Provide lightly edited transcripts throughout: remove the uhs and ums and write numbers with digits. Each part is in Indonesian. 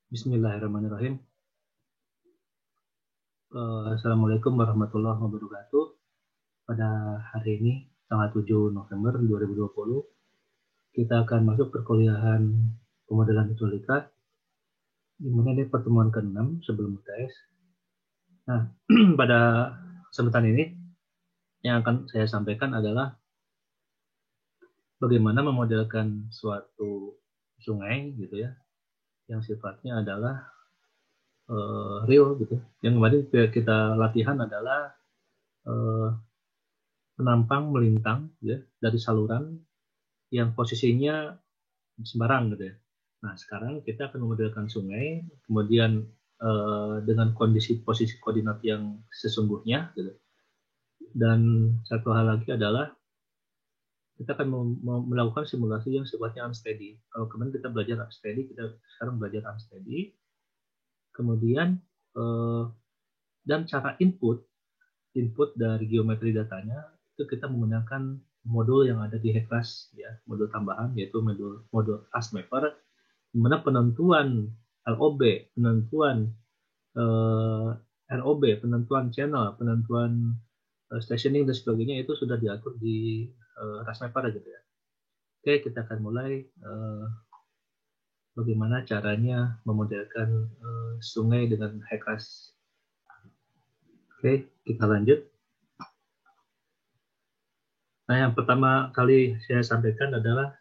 Bismillahirrahmanirrahim. Assalamualaikum warahmatullahi wabarakatuh. Pada hari ini, tanggal 7 November 2020, kita akan masuk perkuliahan pemodelan hidrolika, di mana ini pertemuan ke-6 sebelum UTS. Nah, pada kesempatan ini, yang akan saya sampaikan adalah bagaimana memodelkan suatu sungai, gitu ya, yang sifatnya adalah real gitu. Yang kemarin kita latihan adalah penampang melintang ya dari saluran yang posisinya sembarang gitu ya. Nah, sekarang kita akan memodelkan sungai, kemudian dengan kondisi posisi koordinat yang sesungguhnya gitu. Dan satu hal lagi adalah kita akan melakukan simulasi yang sifatnya unsteady. Kalau kemarin kita belajar unsteady, kita sekarang belajar unsteady. Kemudian dan cara input dari geometri datanya itu kita menggunakan modul yang ada di HECLASS ya, modul tambahan yaitu modul AskMapper, di mana penentuan LOB, penentuan ROB, penentuan channel, penentuan stationing dan sebagainya itu sudah diatur di AskMapper gitu ya. Oke, kita akan mulai bagaimana caranya memodelkan sungai dengan HECLASS. Oke, kita lanjut. Nah, yang pertama kali saya sampaikan adalah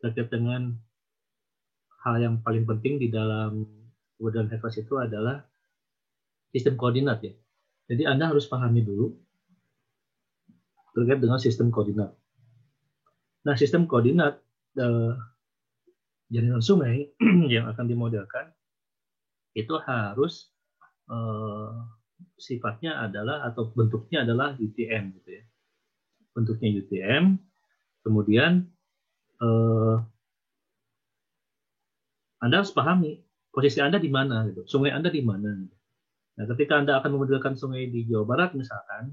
terkait dengan hal yang paling penting di dalam pemodelan HECLASS itu adalah sistem koordinat ya. Jadi Anda harus pahami dulu terkait dengan sistem koordinat. Nah, sistem koordinat jaringan sungai yang akan dimodelkan itu harus sifatnya adalah atau bentuknya adalah UTM gitu ya. Bentuknya UTM, kemudian Anda harus pahami posisi Anda di mana gitu. Sungai Anda di mana gitu. Nah, ketika Anda akan memodelkan sungai di Jawa Barat misalkan,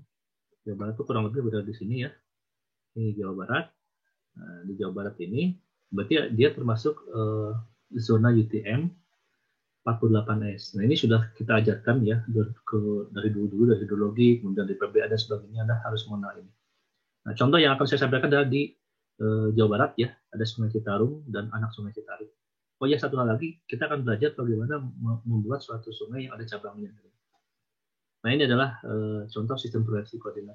Jawa Barat itu kurang lebih berada di sini ya. Ini Jawa Barat. Nah, di Jawa Barat ini berarti dia termasuk zona UTM 48S. Nah, ini sudah kita ajarkan ya dari dulu dari hidrologi, kemudian dari PBA dan sebagainya, Anda harus mengenal ini. Nah, contoh yang akan saya sampaikan adalah di Jawa Barat ya, ada Sungai Citarum dan anak Sungai Citarum. Oh ya, satu hal lagi, kita akan belajar bagaimana membuat suatu sungai yang ada cabangnya. Nah, ini adalah contoh sistem proyeksi koordinat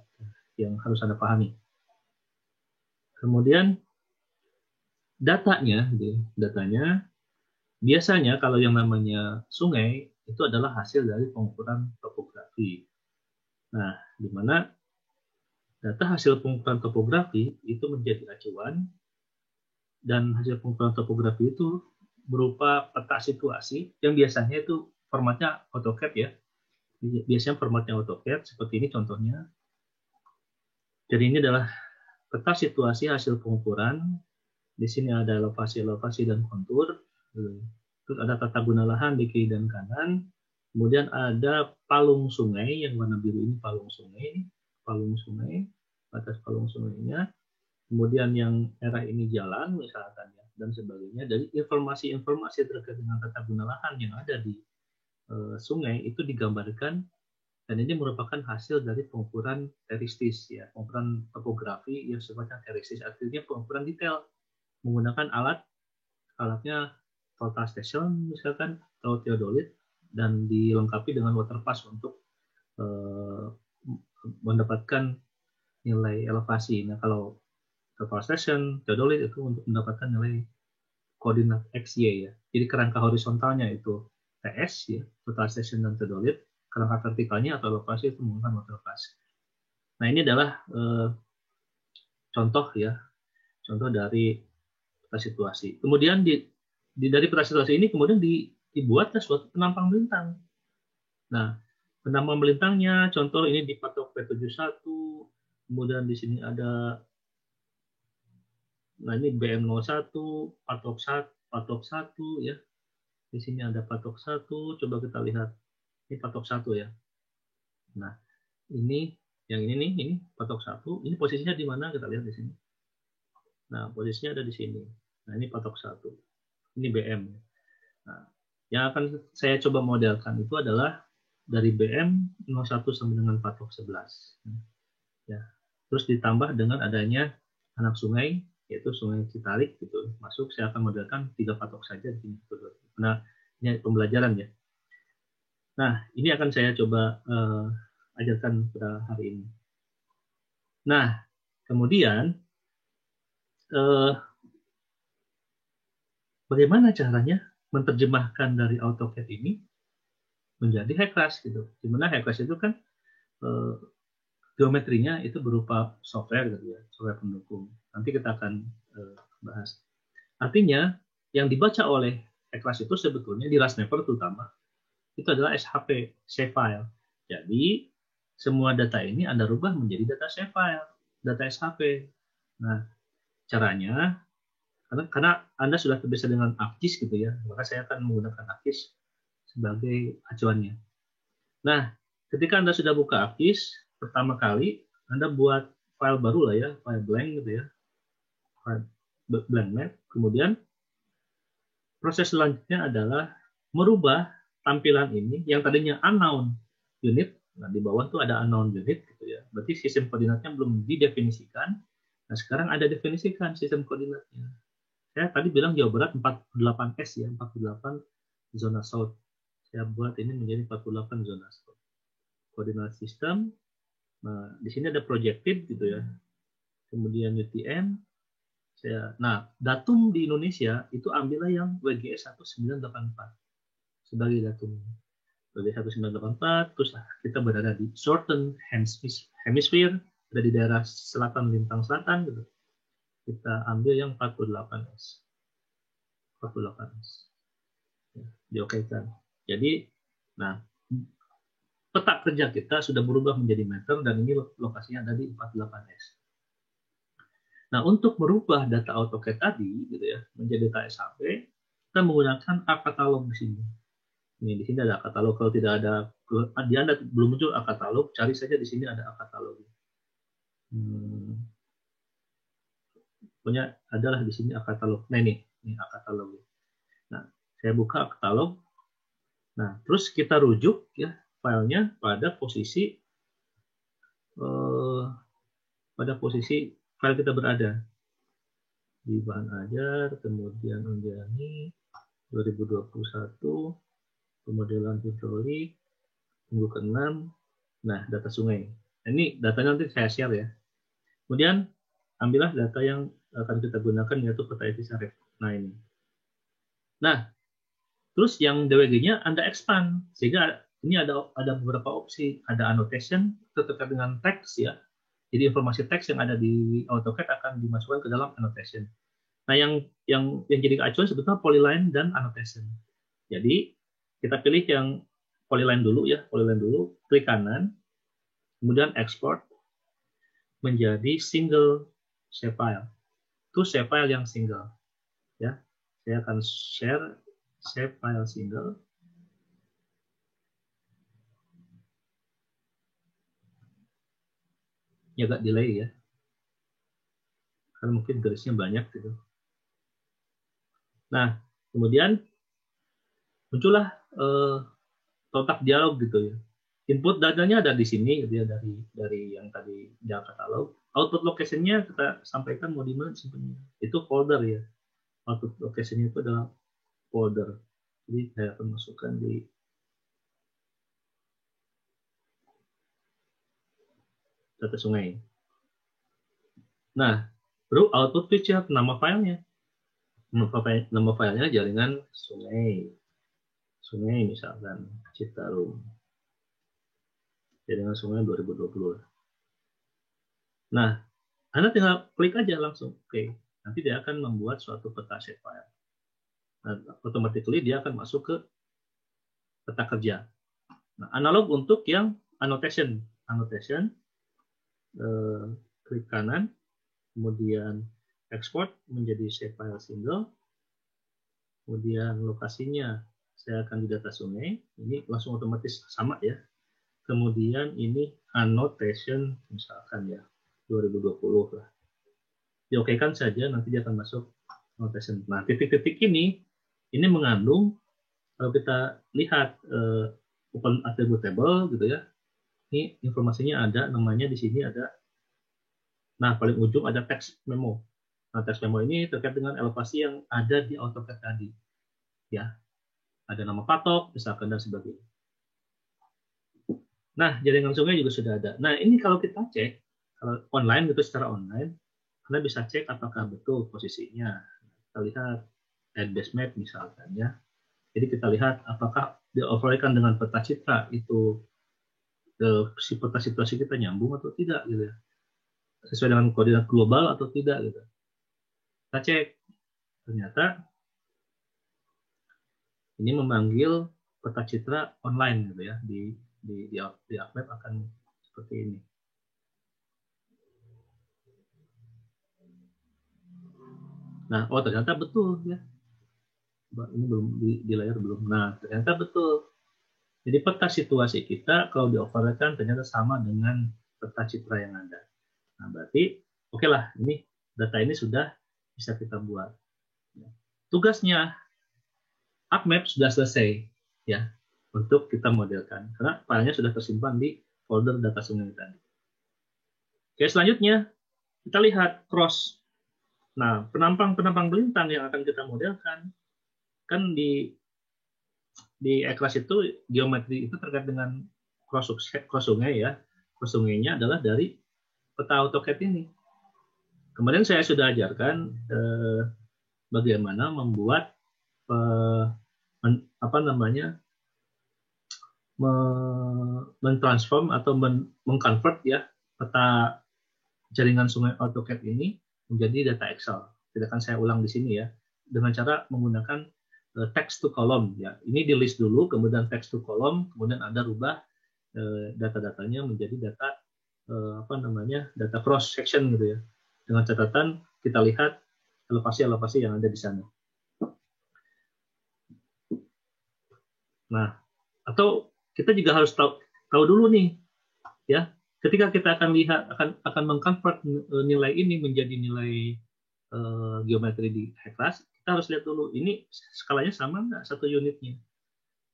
yang harus Anda pahami. Kemudian datanya biasanya kalau yang namanya sungai itu adalah hasil dari pengukuran topografi. Nah, di mana data hasil pengukuran topografi itu menjadi acuan, dan hasil pengukuran topografi itu berupa peta situasi yang biasanya itu formatnya AutoCAD ya. Biasanya formatnya AutoCAD seperti ini contohnya. Jadi ini adalah peta situasi hasil pengukuran. Di sini ada elevasi dan kontur. Terus ada tata guna lahan di kiri dan kanan. Kemudian ada palung sungai, yang warna biru ini palung sungai, batas palung sungainya. Kemudian yang merah ini jalan misalkan ya, dan sebagainya. Dari informasi-informasi terkait dengan tata guna lahan yang ada di sungai itu digambarkan, dan ini merupakan hasil dari pengukuran teristis ya, pengukuran topografi yang sifatnya teristis, artinya pengukuran detail menggunakan alatnya total station misalkan atau theodolit, dan dilengkapi dengan water pass untuk mendapatkan nilai elevasi. Nah, kalau total station, theodolit itu untuk mendapatkan nilai koordinat XY ya. Jadi kerangka horizontalnya itu TS ya, total station dan theodolit. Kerangka vertikalnya atau elevasi itu menggunakan water pass. Nah, ini adalah contoh ya, contoh dari peta situasi. Kemudian dari peta situasi ini kemudian dibuatlah suatu penampang melintang. Nah, penampang melintangnya contoh ini dipatok P71, kemudian di sini ada, nah ini BM01, patok 1 ya. Di sini ada patok 1, coba kita lihat. Ini patok 1 ya. Nah, ini yang ini nih, ini patok 1. Ini posisinya di mana? Kita lihat di sini. Nah, posisinya ada di sini. Nah, ini patok 1. Ini BM. Nah, yang akan saya coba modelkan itu adalah dari BM 01 sampai dengan patok 11. Ya. Terus ditambah dengan adanya anak sungai, yaitu Sungai Citarik gitu masuk. Saya akan modelkan 3 patok saja di sini. Nah, ini pembelajaran ya. Nah, ini akan saya coba ajarkan pada hari ini. Nah, kemudian bagaimana caranya menerjemahkan dari AutoCAD ini menjadi high-class gitu. Dimana high-class itu kan geometrinya itu berupa software gitu ya, software pendukung. Nanti kita akan bahas. Artinya yang dibaca oleh high-class itu sebetulnya di Rasnever terutama itu adalah SHP, save file. Jadi semua data ini Anda rubah menjadi data save file, data SHP. Nah, caranya karena Anda sudah terbiasa dengan ArcGIS gitu ya, maka saya akan menggunakan ArcGIS sebagai acuannya. Nah, ketika Anda sudah buka ArcGIS, pertama kali Anda buat file baru lah ya, file blank gitu ya, file blank map. Kemudian proses selanjutnya adalah merubah tampilan ini yang tadinya unknown unit. Nah, di bawah tuh ada unknown unit gitu ya. Berarti sistem koordinatnya belum didefinisikan. Nah, sekarang ada definisikan sistem koordinatnya. Saya tadi bilang Jawa Barat 48S ya, 48 zona south. Saya buat ini menjadi 48 zona south. Koordinat sistem. Nah, di sini ada projected gitu ya. Kemudian UTM. Nah, datum di Indonesia itu ambillah yang WGS 1984 sebagai datum. WGS 1984, terus kita berada di Southern Hemisphere, ada di daerah selatan, lintang selatan gitu. Kita ambil yang 48S. 48S. Ya, diokekan. Jadi, nah, peta kerja kita sudah berubah menjadi meter dan ini lokasinya ada di 48S. Nah, untuk merubah data AutoCAD tadi gitu ya menjadi data SHP, kita menggunakan A-katalog di sini. Ini di sini ada A-katalog. Kalau tidak ada di Anda belum muncul A-katalog, cari saja di sini ada A-katalog. Punya adalah di sini A-katalog. Nah, ini A-katalog. Nah, saya buka A-katalog. Nah, terus kita rujuk ya filenya pada posisi file kita berada di bahan ajar, kemudian Anjani 2021, pemodelan hidrolik, minggu ke-6, nah data sungai. Nah, ini datanya nanti saya share ya. Kemudian ambillah data yang akan kita gunakan yaitu peta Evisaref. Nah ini. Nah, terus yang DWG-nya Anda expand sehingga ini ada beberapa opsi, ada annotation terkait dengan teks ya. Jadi informasi teks yang ada di AutoCAD akan dimasukkan ke dalam annotation. Nah, yang jadi acuan sebetulnya polyline dan annotation. Jadi kita pilih yang polyline dulu ya, polyline dulu, klik kanan, kemudian export menjadi single save file. Itu save file yang single. Ya, saya akan share save file single. Ini agak delay ya, karena mungkin garisnya banyak gitu. Nah, kemudian muncullah kotak dialog gitu ya. Input datanya ada di sini gitu ya, dari yang tadi di katalog. Output location-nya kita sampaikan mau di mana simpennya. Itu folder ya. Output location-nya itu adalah folder. Jadi saya akan masukkan di data sungai. Nah, baru output feature nama filenya. Nama filenya jaringan sungai. Sungai misalkan Citarum. Jaringan sungai 2020. Nah, Anda tinggal klik aja langsung. Oke. Nanti dia akan membuat suatu peta shape file. Nah, automatically dia akan masuk ke peta kerja. Nah, analog untuk yang annotation. Annotation, klik kanan, kemudian export menjadi shape file single, kemudian lokasinya saya akan di data sungai, ini langsung otomatis sama ya. Kemudian ini annotation, misalkan ya, 2020 lah. Diokekan saja, nanti dia akan masuk annotation. Nah, titik-titik ini ini mengandung, kalau kita lihat open attribute table gitu ya, ini informasinya ada, namanya di sini ada. Nah, paling ujung ada text memo. Nah, text memo ini terkait dengan elevasi yang ada di AutoCAD tadi. Ya, ada nama patok, misalkan, dan sebagainya. Nah, jaringan sungai juga sudah ada. Nah, ini kalau kita cek, kalau online gitu, secara online, Anda bisa cek apakah betul posisinya. Kita lihat add base map misalkan ya. Jadi kita lihat apakah dioverlaykan dengan peta citra itu si peta situasi kita nyambung atau tidak gitu ya. Sesuai dengan koordinat global atau tidak gitu. Kita cek, ternyata ini memanggil peta citra online gitu ya, di AppMap akan seperti ini. Nah, oh ternyata betul ya. Ini belum di layar belum. Nah, ternyata betul. Jadi peta situasi kita kalau dioverlaykan ternyata sama dengan peta citra yang ada. Nah, berarti oke lah, ini data ini sudah bisa kita buat. Tugasnya AppMap sudah selesai ya untuk kita modelkan karena filenya sudah tersimpan di folder data sungai tadi. Oke, selanjutnya kita lihat cross. Nah, penampang belintang yang akan kita modelkan kan di Ekras itu geometri itu terkait dengan cross sungai ya. Cross sungainya adalah dari peta AutoCAD ini. Kemarin saya sudah ajarkan bagaimana membuat mentransform atau mengconvert ya peta jaringan sungai AutoCAD ini menjadi data Excel. Tidak akan saya ulang di sini ya, dengan cara menggunakan text to column ya. Ini di list dulu, kemudian text to column, kemudian Anda rubah data-datanya menjadi data data cross section gitu ya. Dengan catatan kita lihat elevasi-elevasi yang ada di sana. Nah, atau kita juga harus tahu dulu nih ya, ketika kita akan lihat akan mengconvert nilai ini menjadi nilai geometri di Ekras, kita harus lihat dulu ini skalanya sama nggak satu unitnya.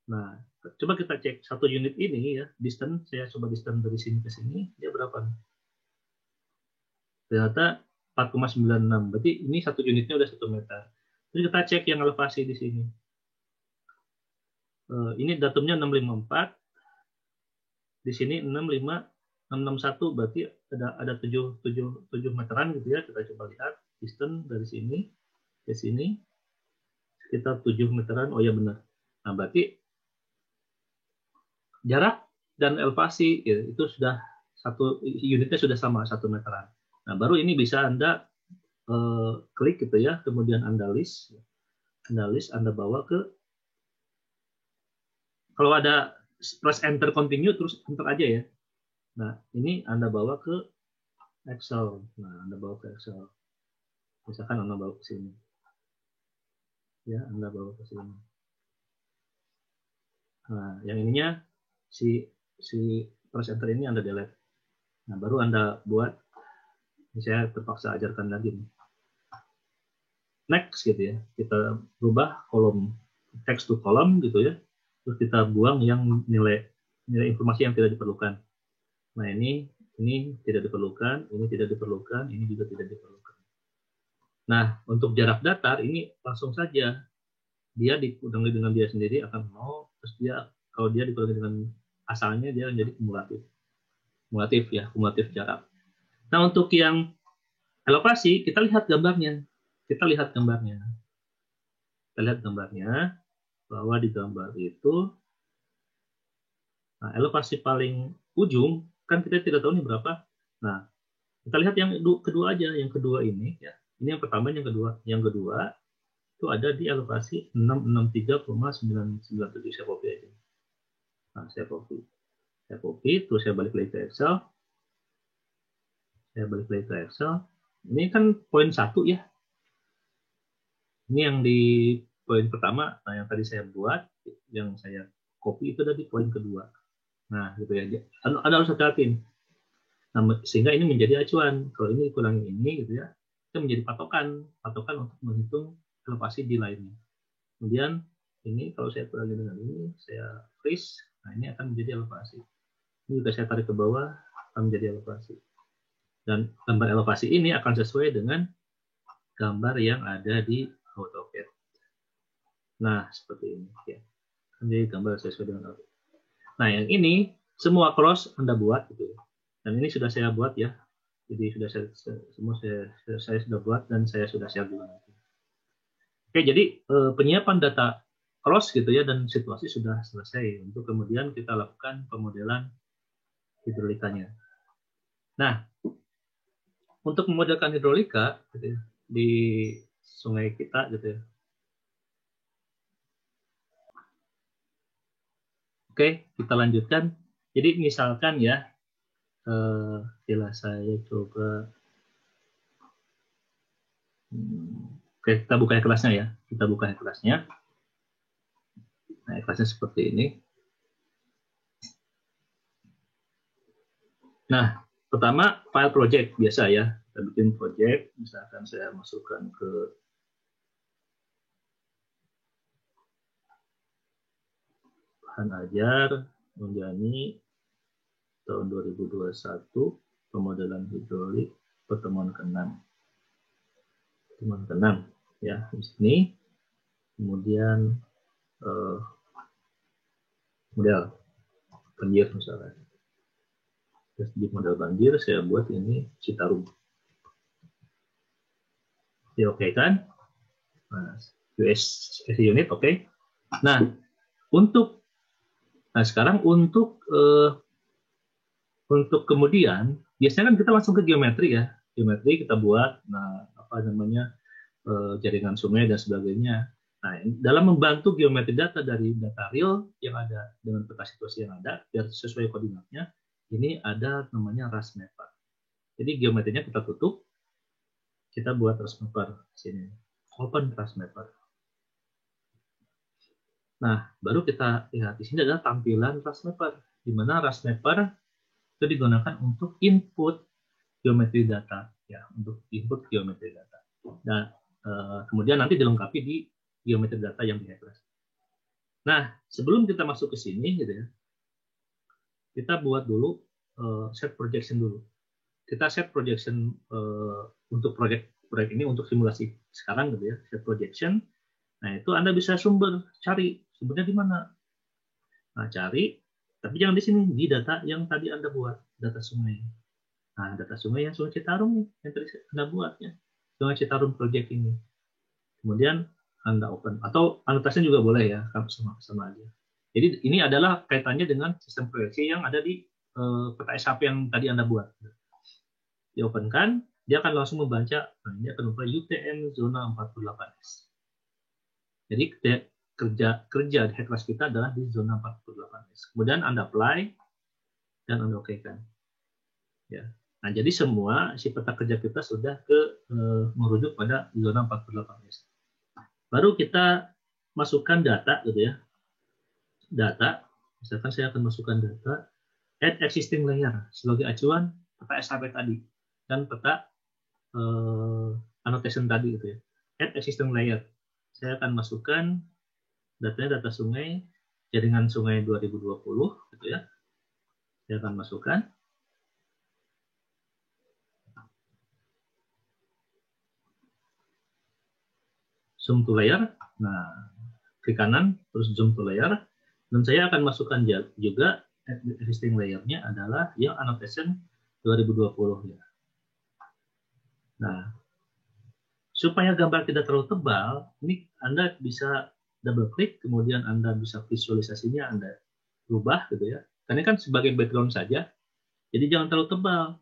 Nah, coba kita cek satu unit ini ya, distance, saya coba distance dari sini ke sini, dia berapa? Ternyata 4,96, berarti ini satu unitnya udah 1 meter. Terus kita cek yang elevasi di sini. Ini datumnya 654, di sini 661, berarti ada 7 meteran gitu ya. Kita coba lihat distance dari sini ke sini sekitar 7 meteran. Oh ya benar. Nah, berarti jarak dan elevasi ya, itu sudah satu unitnya sudah sama 1 meteran. Nah, baru ini bisa Anda klik gitu ya, kemudian Anda list, Anda bawa ke, kalau ada press enter continue terus enter aja ya. Nah, ini Anda bawa ke Excel. Nah, Anda bawa ke Excel. Misalkan Anda bawa ke sini. Ya, Anda bawa ke sini. Nah, yang ininya si press enter ini Anda delete. Nah, baru Anda buat, saya terpaksa ajarkan lagi nih. Next gitu ya. Kita rubah kolom text to column gitu ya. Terus kita buang yang nilai informasi yang tidak diperlukan. Nah, ini tidak diperlukan, ini tidak diperlukan, ini juga tidak diperlukan. Nah, untuk jarak datar ini langsung saja dia dikurangi dengan dia sendiri akan 0, terus dia kalau dia dikurangi dengan asalnya dia menjadi kumulatif ya, kumulatif jarak. Nah, untuk yang elevasi kita lihat gambarnya. Kita lihat gambarnya bahwa di gambar itu elevasi paling ujung kan kita tidak tahu ini berapa. Nah, kita lihat yang kedua aja, yang kedua ini ya. Ini yang pertama, yang kedua itu ada di elevasi 663,997. Saya copy aja. Nah, saya copy, terus saya balik lagi ke Excel. Ini kan poin 1 ya. Ini yang di poin pertama, nah yang tadi saya buat, yang saya copy itu dari poin kedua. Nah, gitu ya. Anda harus hati-hatiin. Nah, sehingga ini menjadi acuan. Kalau ini dikurangi ini gitu ya, itu menjadi patokan untuk menghitung elevasi di lainnya. Kemudian ini kalau saya kurangi dengan ini, saya freeze, nah ini akan menjadi elevasi. Ini juga saya tarik ke bawah, akan menjadi elevasi. Dan gambar elevasi ini akan sesuai dengan gambar yang ada di AutoCAD. Nah, seperti ini. Ya. Jadi gambar sesuai dengan AutoCAD. Nah, yang ini semua cross Anda buat gitu. Dan ini sudah saya buat ya. Jadi sudah saya sudah buat dan saya sudah share juga nanti. Oke, jadi penyiapan data cross gitu ya dan situasi sudah selesai untuk kemudian kita lakukan pemodelan hidrolikanya. Nah, untuk memodelkan hidrolika gitu ya, di sungai kita gitu ya. Oke, kita lanjutkan. Jadi misalkan ya, saya coba. Oke, kita buka kelasnya ya. Kita buka kelasnya. Nah, kelasnya seperti ini. Nah, pertama file project biasa ya. Kita bikin project. Misalkan saya masukkan ke bahan ajar, Munjani, tahun 2021, pemodelan hidrolik, pertemuan ke-6. Pertemuan ke-6 ya, di sini. Kemudian model banjir misalnya. Terus di model banjir saya buat ini Citarum. Ya oke kan? Nah, US unit oke. Nah, sekarang untuk kemudian biasanya kan kita langsung ke geometri ya. Geometri kita buat jaringan sungai dan sebagainya. Nah, dalam membantu geometri data dari data real yang ada dengan peta situasi yang ada biar sesuai koordinatnya, ini ada namanya RAS mapper. Jadi geometrinya kita tutup, kita buat RAS mapper sini. Open RAS mapper. Nah, baru kita lihat di sini adalah tampilan RAS mapper, di mana RAS mapper itu digunakan untuk input geometri data, ya, untuk input geometri data. Dan kemudian nanti dilengkapi di geometri data yang di Hexas. Nah, sebelum kita masuk ke sini, gitu ya, kita buat dulu set projection dulu. Kita set projection untuk proyek ini untuk simulasi sekarang, gitu ya, set projection. Nah, itu Anda bisa cari sumbernya di mana. Nah, cari, tapi jangan di sini, di data yang tadi Anda buat, data sungai. Nah, data sungai yang Sungai Citarum nih, yang tadi Anda buat ya, Sungai Citarum project ini. Kemudian Anda open, atau anotasinya juga boleh ya, sama aja. Jadi ini adalah kaitannya dengan sistem proyeksi yang ada di peta SHP yang tadi Anda buat. Di open kan, dia akan langsung membaca, ini akan membaca UTM zona 48S. Jadi kerja di Hexas kita adalah di zona 48S. Kemudian Anda apply dan Anda oke-kan. Ya. Nah, jadi semua si peta kerja kita sudah merujuk pada zona 48S. Baru kita masukkan data gitu ya. Data, misalkan saya akan masukkan data add existing layer sebagai acuan peta SHP tadi dan peta annotation tadi gitu ya. Add existing layer. Saya akan masukkan datanya data sungai, jaringan sungai 2020 gitu ya. Saya akan masukkan. Zoom to layer. Nah, klik kanan terus zoom to layer. Dan saya akan masukkan juga existing layer-nya adalah yang annotation 2020 ya. Nah, supaya gambar tidak terlalu tebal, ini Anda bisa double klik, kemudian Anda bisa visualisasinya Anda rubah gitu ya. Karena kan sebagai background saja, jadi jangan terlalu tebal.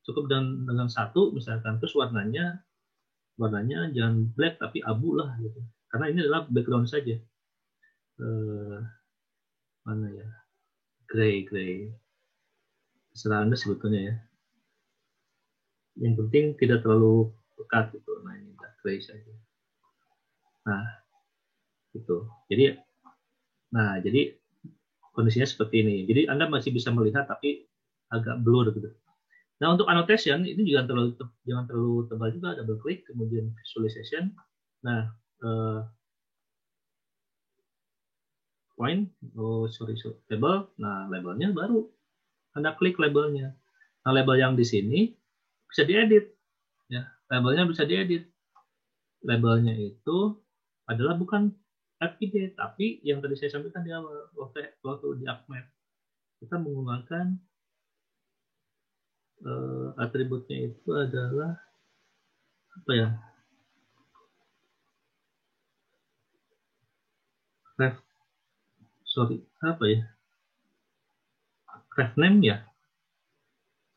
Cukup dengan satu misalkan, terus warnanya jangan black tapi abu lah gitu. Karena ini adalah background saja. Mana ya? Gray. Terserah Anda sebetulnya ya. Yang penting tidak terlalu pekat gitu. Nah, ini udah gray saja. Nah, gitu. Jadi kondisinya seperti ini. Jadi Anda masih bisa melihat tapi agak blur gitu. Nah, untuk annotation ini jangan terlalu tebal juga, double klik kemudian visualization. Nah, point, label. Nah, labelnya baru Anda klik labelnya. Nah, label yang di sini bisa diedit, ya. Labelnya bisa diedit. Labelnya itu adalah bukan FID, tapi yang tadi saya sampaikan di awal waktu di AppMap kita menggunakan atributnya itu adalah apa ya? Apa ya? Ref name ya?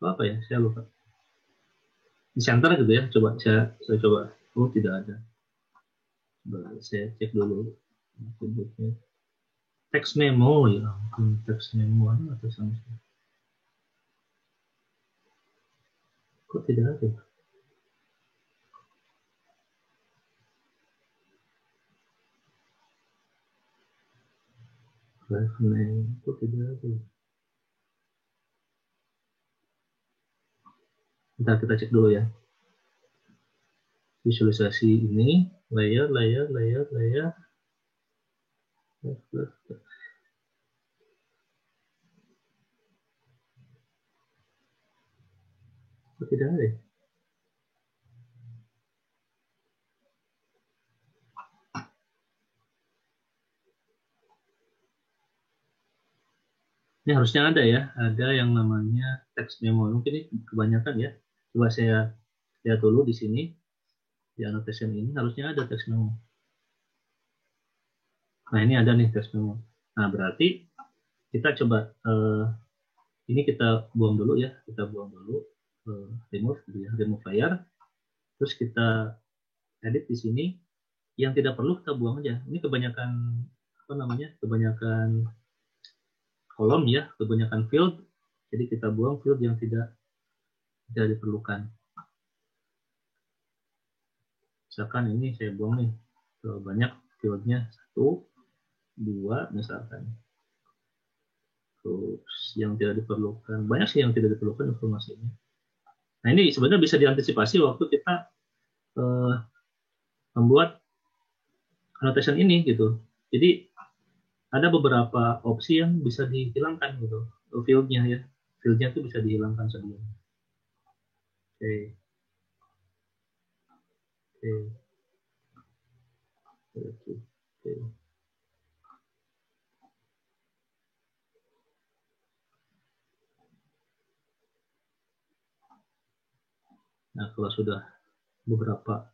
Apa ya? Saya lupa. Di center gitu ya. Coba saya coba. Oh, tidak ada. Coba saya cek dulu atributnya. Text memo ya, text memo atau sama. Kok tidak ada? Ref name kok tidak ada? Bentar, kita cek dulu ya. Visualisasi ini, layer. Kok tidak ada? Ini harusnya ada ya, ada yang namanya text memo. Mungkin ini kebanyakan ya. Coba saya lihat dulu di sini, di annotation ini harusnya ada text memo. Nah, ini ada nih text memo. Nah, berarti kita coba ini kita buang dulu ya, kita buang dulu remove gitu ya, remove layer. Terus kita edit di sini. Yang tidak perlu kita buang aja. Ini kebanyakan apa namanya? Kebanyakan kolom ya, kebanyakan field. Jadi kita buang field yang tidak diperlukan. Misalkan ini saya buang nih, banyak fieldnya 1, 2 misalkan. Terus yang tidak diperlukan, banyak sih yang tidak diperlukan informasinya. Nah, ini sebenarnya bisa diantisipasi waktu kita membuat annotation ini gitu. Jadi ada beberapa opsi yang bisa dihilangkan gitu, fieldnya ya, fieldnya itu bisa dihilangkan sebelumnya. Oke. Nah, kalau sudah beberapa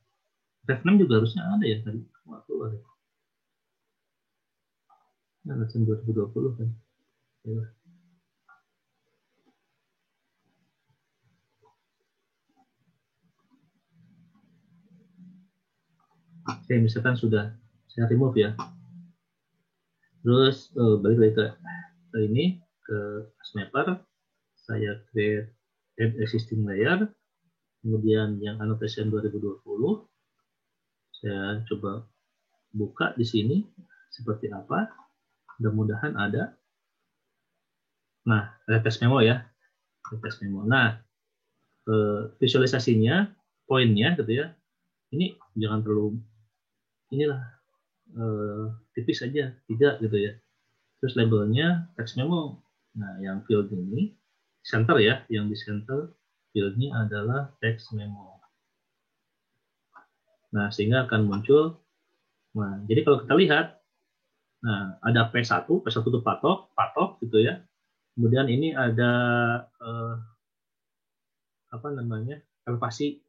ref name juga harusnya ada ya tadi. Keluar ya. Nah, tahun 2020 kan. Ya. Oke, misalkan sudah saya remove ya. Terus balik lagi ke ini, ke Mapper. Saya create add existing layer. Kemudian yang annotation 2020. Saya coba buka di sini seperti apa. Mudah-mudahan ada. Nah, ada text memo ya. Text memo. Nah, visualisasinya, poinnya gitu ya. Ini jangan terlalu inilah tipis aja, tidak gitu ya. Terus labelnya text memo. Nah, yang field ini center ya, yang di center fieldnya adalah text memo. Nah, sehingga akan muncul. Nah, jadi kalau kita lihat, nah ada P1 itu patok gitu ya. Kemudian ini ada apa namanya, elevasi.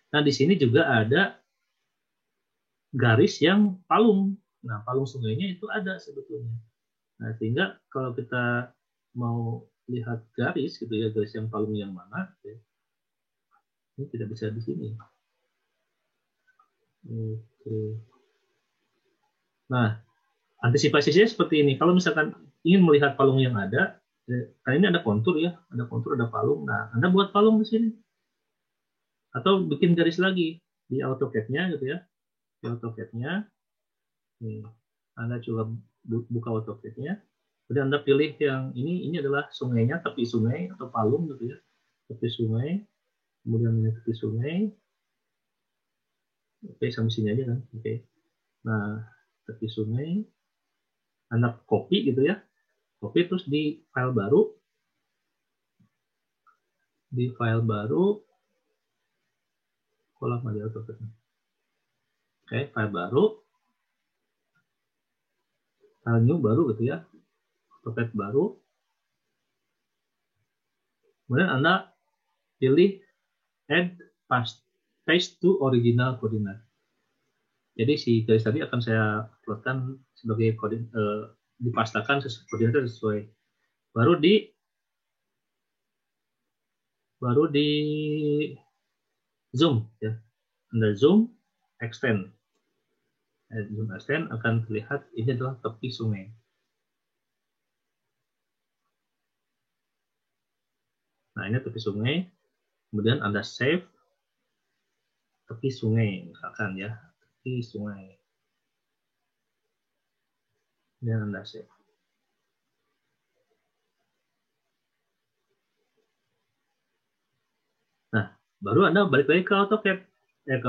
Nah, di sini juga ada garis yang palung. Nah, palung sungainya itu ada sebetulnya. Nah, sehingga kalau kita mau lihat garis gitu ya, garis yang palung yang mana, ya, ini tidak bisa di sini. Oke. Nah, antisipasinya seperti ini. Kalau misalkan ingin melihat palung yang ada, kan ini ada kontur ya, ada palung. Nah, Anda buat palung di sini. Atau bikin garis lagi di AutoCAD-nya gitu ya. Di AutoCAD-nya, nih, Anda coba buka AutoCAD-nya. Kemudian Anda pilih yang ini adalah sungainya, tepi sungai atau palung gitu ya. Tepi sungai. Kemudian ini tepi sungai. Oke, sampai sini aja kan. Oke. Nah, tepi sungai. Anda copy gitu ya, copy terus di file baru, kolam ada AutoCAD. Oke, file baru, file new baru gitu ya, AutoCAD baru. Kemudian Anda pilih add paste to original coordinate. Jadi si garis tadi akan saya uploadkan sebagai dipastakan koordinatnya sesuai. Baru di zoom ya. Anda zoom, extend. Zoom extend akan terlihat ini adalah tepi sungai. Nah, ini tepi sungai. Kemudian Anda save tepi sungai, misalkan ya, tepi sungai. Dan Anda save. Nah, baru Anda balik lagi ke AutoCAD. Ke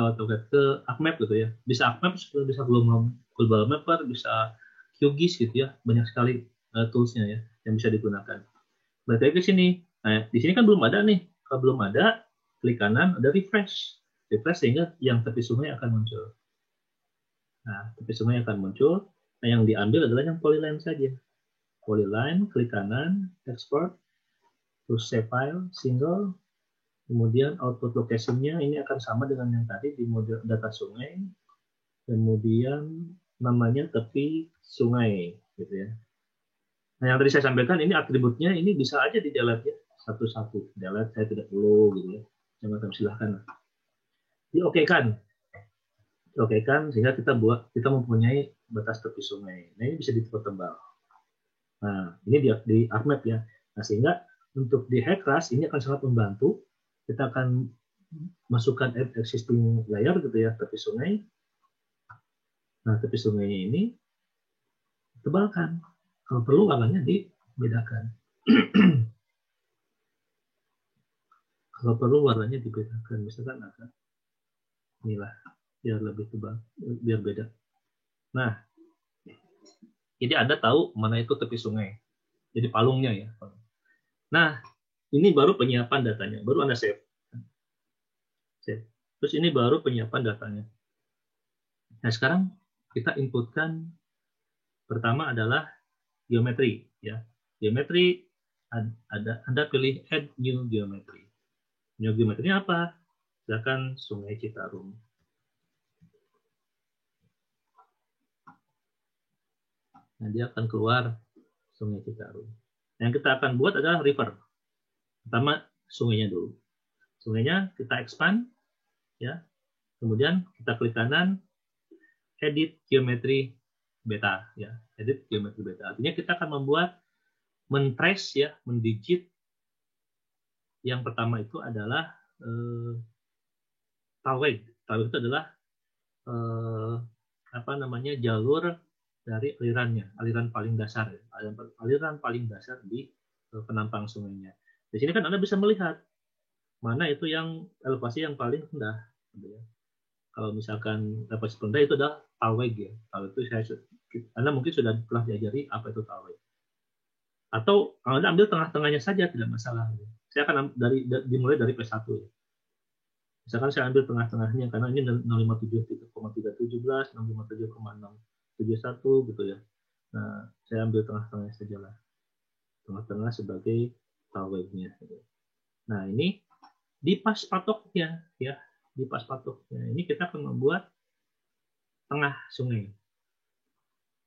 ArcMap gitu ya. Bisa ArcMap, bisa Global Mapper, bisa QGIS gitu ya. Banyak sekali toolsnya ya yang bisa digunakan. Balik lagi ke sini. Nah, di sini kan belum ada nih. Kalau belum ada, klik kanan, ada refresh. Refresh sehingga yang tepi sungai akan muncul. Nah, tepi sungai akan muncul. Nah, yang diambil adalah yang polyline saja. Polyline, klik kanan, export, terus save file, single, kemudian output location-nya ini akan sama dengan yang tadi di model data sungai, kemudian namanya tepi sungai, gitu ya. Nah, yang tadi saya sampaikan ini atributnya ini bisa aja di delete ya, satu-satu. Delete saya tidak perlu gitu ya. Jangan silahkan. Diokekan sehingga kita mempunyai batas tepi sungai. Nah, ini bisa dipertebal. Nah, ini di ArcMap ya. Nah, sehingga untuk di Hexcraft ini akan sangat membantu. Kita akan masukkan existing layer gitu ya, tepi sungai. Nah, tepi sungainya ini tebalkan. Kalau perlu warnanya dibedakan. Kalau perlu warnanya dibedakan, misalkan agak inilah biar lebih tebal, biar beda. Nah, jadi Anda tahu mana itu tepi sungai. Jadi palungnya ya. Nah, ini baru penyiapan datanya, baru Anda save. Terus ini baru penyiapan datanya. Nah, sekarang kita inputkan pertama adalah geometri ya. Geometri Anda pilih add new geometry. New geometry apa? Misalkan Sungai Citarum. Nah, dia akan keluar Sungai Citarum. Yang kita akan buat adalah river. Pertama sungainya dulu. Sungainya kita expand ya. Kemudian kita klik kanan edit geometry beta ya. Edit geometry beta. Artinya kita akan membuat mentrace ya, mendigit. Yang pertama itu adalah taweg. Taweg itu adalah jalur dari aliran paling dasar, aliran paling dasar di penampang sungainya. Di sini kan Anda bisa melihat mana itu yang elevasi yang paling rendah. Kalau misalkan elevasi rendah itu adalah taweg ya. Taweg itu Anda mungkin sudah pernah diajari apa itu taweg. Atau Anda ambil tengah-tengahnya saja tidak masalah. Saya akan dimulai dari P1 ya. Misalkan saya ambil tengah-tengahnya karena ini 057.317, 057,671 gitu ya. Nah, saya ambil tengah-tengahnya saja lah. Tengah-tengah sebagai tawegnya. Nah, ini di pas patoknya ya, di pas patoknya. Ini kita akan membuat tengah sungai.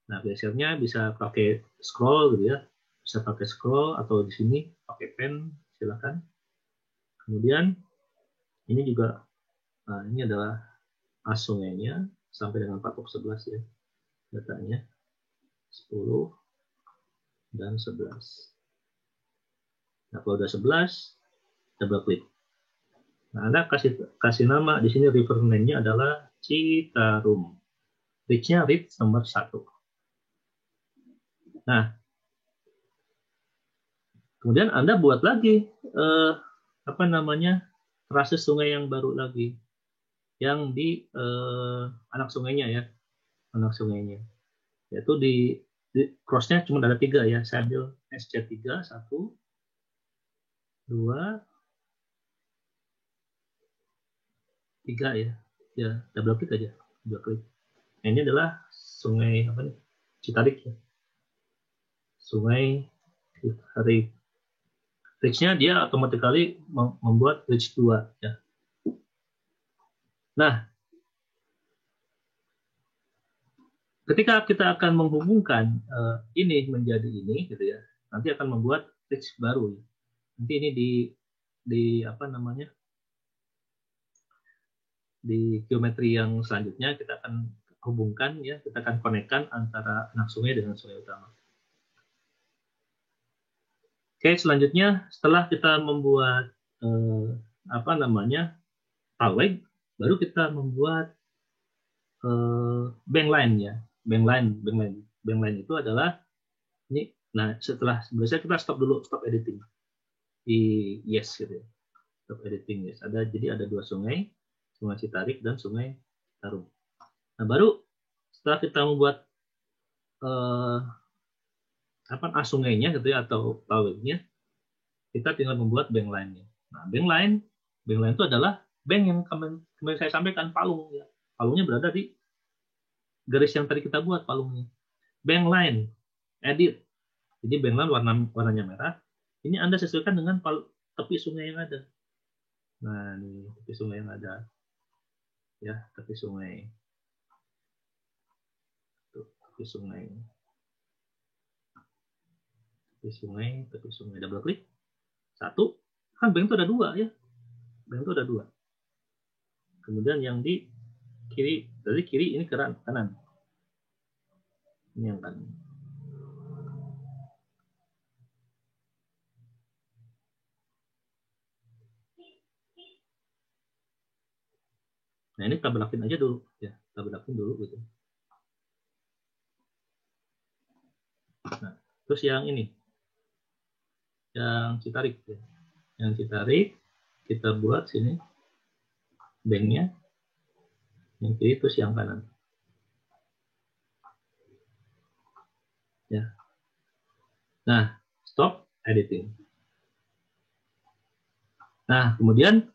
Nah, gesernya bisa pakai scroll gitu ya. Bisa pakai scroll atau di sini pakai pen, silakan. Kemudian ini juga ini adalah as sungainya sampai dengan patok 11 ya. Datanya 10 dan 11. Nah, kalau udah 11, double klik. Nah, Anda kasih nama di sini river name-nya adalah Citarum. Reach-nya reach nomor 1. Nah, kemudian Anda buat lagi trase sungai yang baru lagi, yang di anak sungainya ya, yaitu di crossnya cuma ada 3 ya. Saya ambil SC3, 1, 2, 3 ya. Ya, double klik aja. Double klik. Nah, ini adalah sungai apa nih? Citarik ya. Sungai Citarik. Reach-nya dia automatically membuat reach 2 ya. Nah, ketika kita akan menghubungkan ini menjadi ini gitu ya. Nanti akan membuat reach baru ya. Nanti ini di apa namanya? Di geometri yang selanjutnya kita akan hubungkan ya, kita akan konekkan antara anak sungai dengan sungai utama. Oke, selanjutnya setelah kita membuat apa namanya tallweg, baru kita membuat bank line ya. Bank line itu adalah ini. Nah, biasanya kita stop editing di yes gitu ya. Stop editing yes. Jadi ada 2 sungai, Sungai Citarik dan Sungai Citarum. Nah, baru setelah kita membuat sungainya gitu ya, atau tallwegnya, kita tinggal membuat bank line-nya. Nah, bank line itu adalah bank yang kemarin saya sampaikan, palung ya. Palungnya berada di garis yang tadi kita buat palungnya. Bank line, edit. Jadi bank line warnanya merah. Ini Anda sesuaikan dengan tepi sungai yang ada. Nah, ini tepi sungai yang ada. Ya, tepi sungai. Tuh, tepi sungai. Tepi sungai. Double klik. 1. Kan bank itu ada 2 ya. Bank itu ada 2. Kemudian yang di kiri, dari kiri ini ke kanan. Ini yang kanan. Nah, ini tabelakin aja dulu ya, tabelakin dulu gitu. Nah, terus yang ini, yang Citarik ya. Yang Citarik kita buat sini banknya, yang kiri terus yang kanan. Ya. Nah, stop editing. Nah, kemudian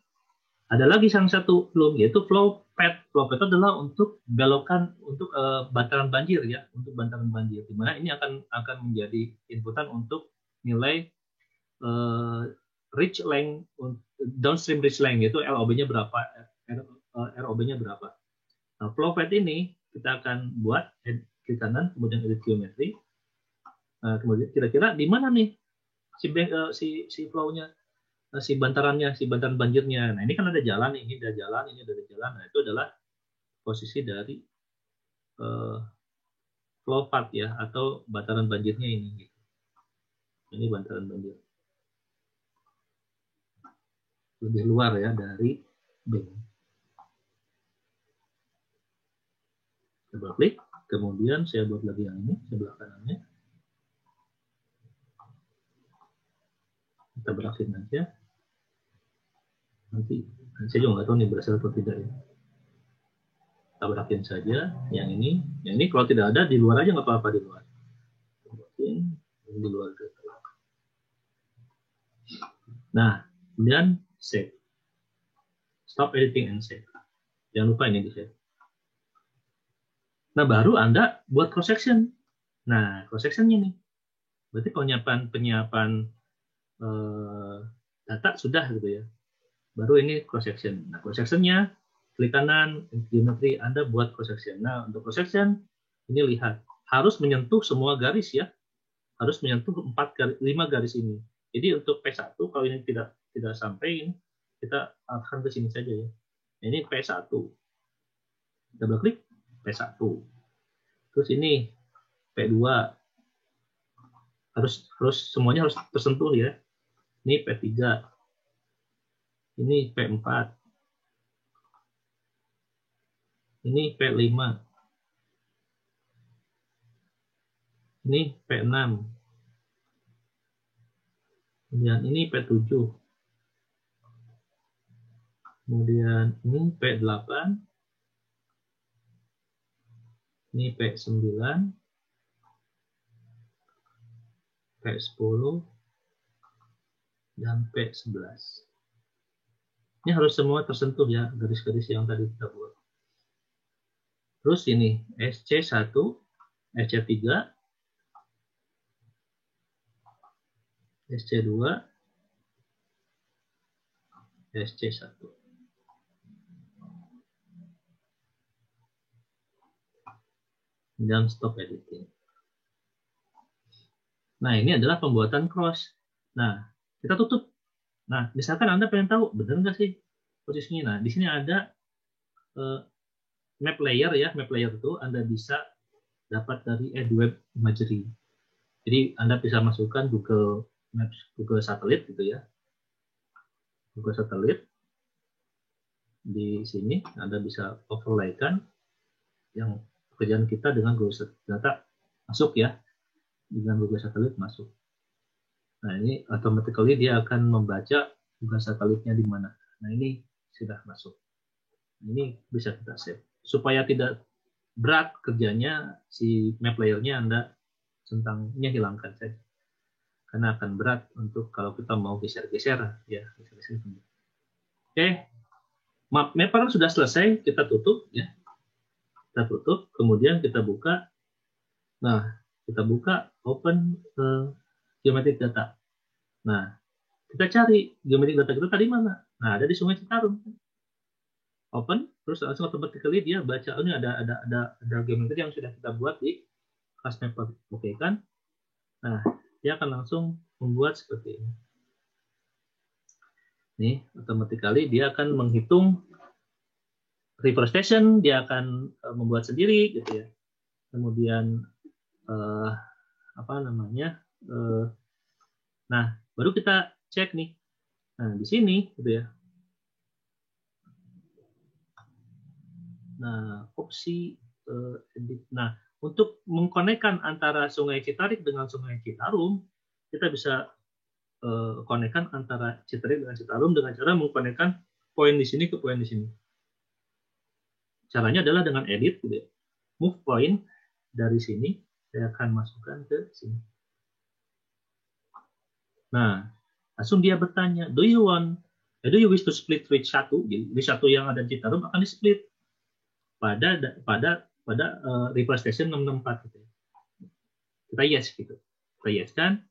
ada lagi yang satu belum, yaitu flow path. Flow path adalah untuk belokan untuk bantaran banjir ya, untuk bantaran banjir. Di mana ini akan menjadi inputan untuk nilai reach length, downstream reach length, yaitu LOB-nya berapa, ROB-nya berapa. Nah, flow path ini kita akan buat klik kanan, kemudian edit geometri. Nah, kemudian kira-kira di mana nih si flow-nya, si bantaran banjirnya. Nah, ini kan ada jalan, ini ada jalan. Nah, itu adalah posisi dari flow path ya, atau bantaran banjirnya ini. Gitu. Ini bantaran banjir. Lebih luar ya dari bank. Coba klik, kemudian saya buat lagi yang ini sebelah kanannya. Kita berakin aja. Nanti saya juga nggak tahu nih berhasil atau tidak ya. Kita berakin saja yang ini. Yang ini kalau tidak ada di luar aja nggak apa-apa, di luar. Berakin di luar. Nah, kemudian save. Stop editing and save. Jangan lupa ini di save. Nah, baru Anda buat cross section. Nah, cross sectionnya nih. Berarti penyiapan data sudah gitu ya. Baru ini cross section. Nah, cross sectionnya klik kanan, geometri, Anda buat cross section. Nah, untuk cross section ini lihat harus menyentuh semua garis ya. Harus menyentuh 5 garis ini. Jadi untuk P1 kalau ini tidak sampai, kita akan ke sini saja ya. Ini P1. Double klik P1. Terus ini P2. Harus semuanya harus tersentuh ya. Ini P3. Ini P4. Ini P5. Ini P6. Kemudian ini P7. Kemudian ini P8. Ini P9. P10 dan P11. Ini harus semua tersentuh ya, garis-garis yang tadi kita buat. Terus ini SC1, SC3, SC2, SC1. Dan stop editing. Nah, ini adalah pembuatan cross. Nah, kita tutup. Nah, misalkan Anda pengen tahu, benar nggak sih posisinya? Nah, di sini ada map layer ya. Map layer itu Anda bisa dapat dari AdWeb Imagery. Jadi, Anda bisa masukkan Google Maps, Google Satelit gitu ya. Google Satelit. Di sini Anda bisa overlay-kan yang pekerjaan kita dengan Google Satelit. Ternyata masuk ya. Dengan Google Satelit masuk. Nah, ini automatically dia akan membaca Google Satelitnya di mana. Nah, ini sudah masuk. Ini bisa kita save. Supaya tidak berat kerjanya, si map layer-nya Anda centangnya hilangkan saja. Karena akan berat untuk kalau kita mau geser-geser. Ya, geser-geser. Oke. Mapper sudah selesai, kita tutup. Ya. Kita tutup, kemudian kita buka. Nah, kita buka open geometric data. Nah, kita cari geometric data kita tadi mana? Nah, ada di Sungai Citarum. Open, terus langsung automatically dia baca, oh, ini ada geometri yang sudah kita buat di class mapper. Oke kan? Nah, dia akan langsung membuat seperti ini. Nih, automatically dia akan menghitung reforestation, dia akan membuat sendiri gitu ya. Kemudian apa namanya? Nah, baru kita cek nih. Nah, di sini gitu ya. Nah, opsi edit. Nah, untuk mengkonekkan antara Sungai Citarik dengan Sungai Citarum, kita bisa konekkan antara Citarik dengan Citarum dengan cara mengkonekkan poin di sini ke poin di sini. Caranya adalah dengan edit gitu ya. Move point dari sini, saya akan masukkan ke sini. Nah, langsung dia bertanya, do you wish to split reach 1? Jadi satu yang ada di Citarum akan di-split pada reforestation 664 gitu. Kita yes gitu. Kita yes kan?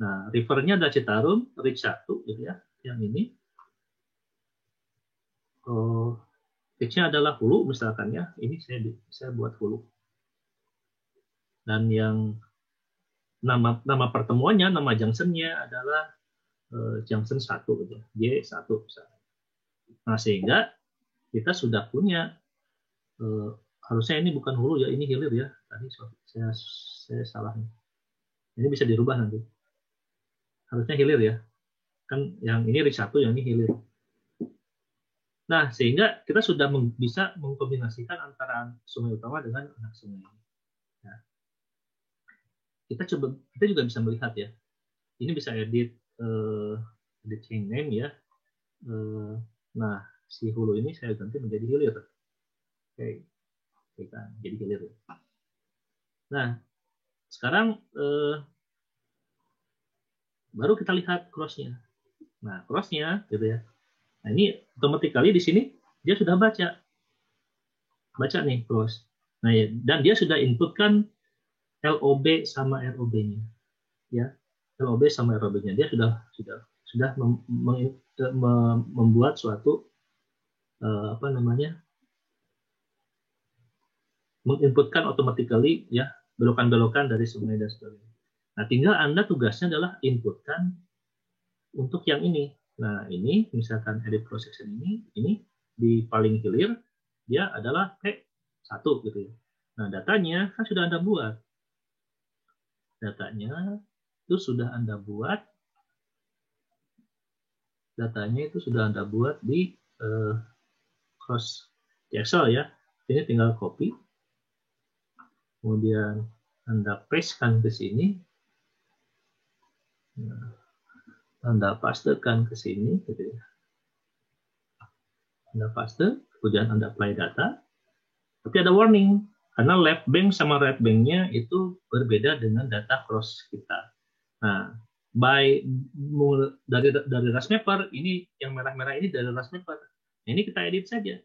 Nah, rivernya ada Citarum, reach 1 gitu ya. Yang ini. Reach-nya adalah hulu misalkan ya. Ini saya buat hulu. Dan yang nama pertemuannya, nama junction-nya adalah junction 1 gitu. J1 misalkan. Nah, sehingga kita sudah punya harusnya ini bukan hulu ya, ini hilir ya. Tadi saya salah. Ini bisa dirubah nanti. Harusnya hilir ya. Kan yang ini reach 1, yang ini hilir. Nah, sehingga kita sudah bisa mengkombinasikan antara sungai utama dengan anak sungai. Nah, kita juga bisa melihat ya. Ini bisa edit chain name ya. Nah, si hulu ini saya ganti menjadi hilir. Oke, kan, jadi hilir. Nah, sekarang baru kita lihat cross-nya. Nah, cross-nya gitu ya. Nah, ini automatically di sini dia sudah baca nih cross. Nah, ya, dan dia sudah inputkan LOB sama ROB-nya. Ya, LOB sama ROB-nya dia sudah membuat suatu menginputkan automatically ya belokan-belokan dari sungai dan sebagainya. Nah, tinggal Anda tugasnya adalah inputkan untuk yang ini. Nah, ini misalkan edit cross section ini di paling hilir dia adalah P1 gitu ya. Nah, datanya kan sudah Anda buat. Datanya itu sudah Anda buat. Datanya itu sudah Anda buat di cross di Excel ya. Ini tinggal copy. Kemudian Anda pastekan ke sini. Nah, Anda pastekan ke sini gitu ya. Anda paste, kemudian Anda apply data. Tapi ada warning karena left bank sama right bank-nya itu berbeda dengan data cross kita. Nah, dari Rust Mapper, ini yang merah-merah ini dari Rust Mapper. Nah, ini kita edit saja.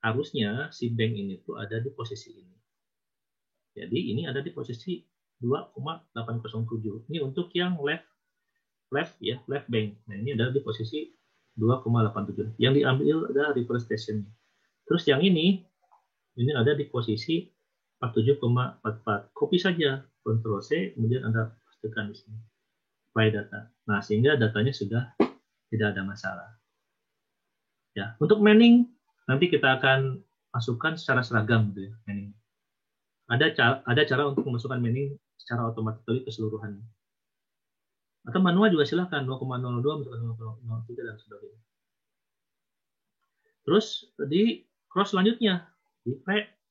Harusnya si bank ini tuh ada di posisi ini. Jadi ini ada di posisi 2,807. Ini untuk yang left bank. Nah, ini ada di posisi 2,87. Yang diambil ada reverse station. Terus yang ini ada di posisi 47,44. Copy saja, Ctrl C, kemudian Anda pastikan di sini. Apply data. Nah, sehingga datanya sudah tidak ada masalah. Ya, untuk manning nanti kita akan masukkan secara seragam gitu ya, manning. Ada cara untuk memasukkan manning secara otomatis keseluruhan. Atau manual juga silakan 0,02 misalkan 0,03 dan sebagainya. Terus di cross selanjutnya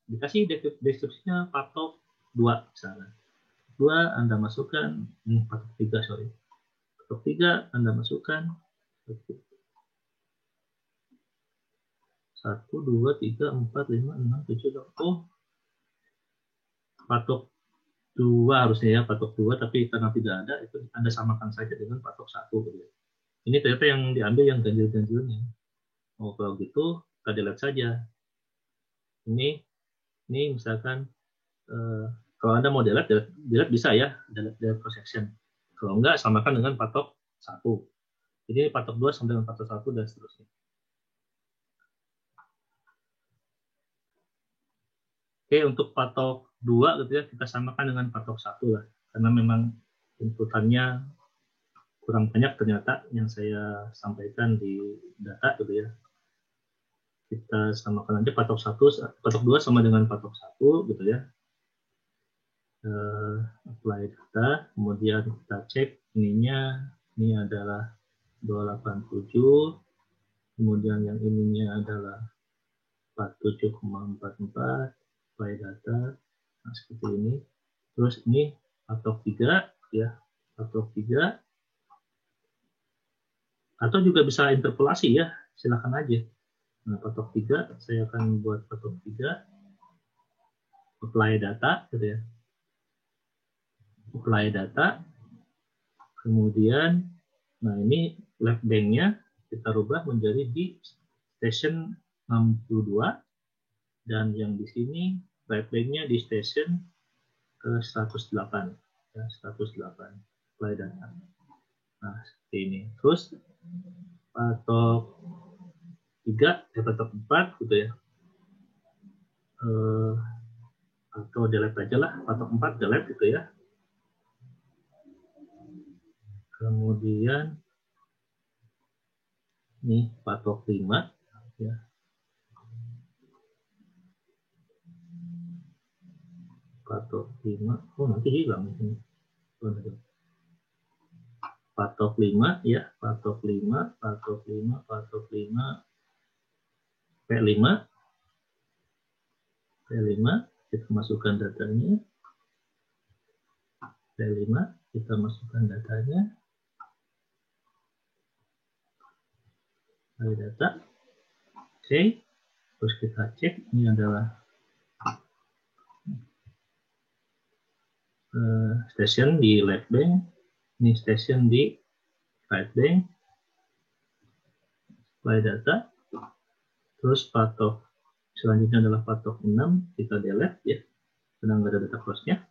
dikasih deskripsinya patok 2 misalnya. 2 Anda masukkan patok 3 sorry. Patok 3 Anda masukkan 1 2 3 4 5 6 7 oh patok 2 harusnya ya, patok 2, tapi karena tidak ada itu Anda samakan saja dengan patok 1 gitu. Ini ternyata yang diambil yang ganjil-ganjilnya. Oh, kalau gitu kita delete saja. Ini misalkan kalau Anda mau delete bisa ya, delete cross-section. Kalau enggak, samakan dengan patok 1. Jadi patok 2 sama dengan patok 1 dan seterusnya. Oke, untuk patok 2 gitu ya, kita samakan dengan patok 1 lah. Karena memang inputannya kurang banyak ternyata yang saya sampaikan di data gitu ya. Kita samakan aja patok 2 sama dengan patok 1 gitu ya. Apply data, kemudian kita cek ininya, ini adalah 287, kemudian yang ininya adalah 47,44, apply data, nah seperti ini. Terus ini patok 3 ya, patok 3, atau juga bisa interpolasi ya, silakan aja. Nah, patok 3, saya akan buat patok 3, apply data gitu ya. Apply data, kemudian nah ini left bank-nya kita rubah menjadi di station 62, dan yang di sini right bank-nya di station ke 108 ya, 108 apply data. Nah, seperti ini. Terus patok 3 patok 4 gitu ya, atau delete aja lah, patok 4 delete gitu ya. Kemudian nih patok 5 ya. Patok 5. Oh, nanti hilang ini. Patok 5 ya, patok 5, patok 5, patok 5, P5. P5 kita masukkan datanya. P5 kita masukkan datanya. Ada data. Oke. Terus kita cek, ini adalah station di left bank, ini station di right bank, apply data. Terus patok selanjutnya adalah patok 6, kita delete ya, karena nggak ada data cross-nya.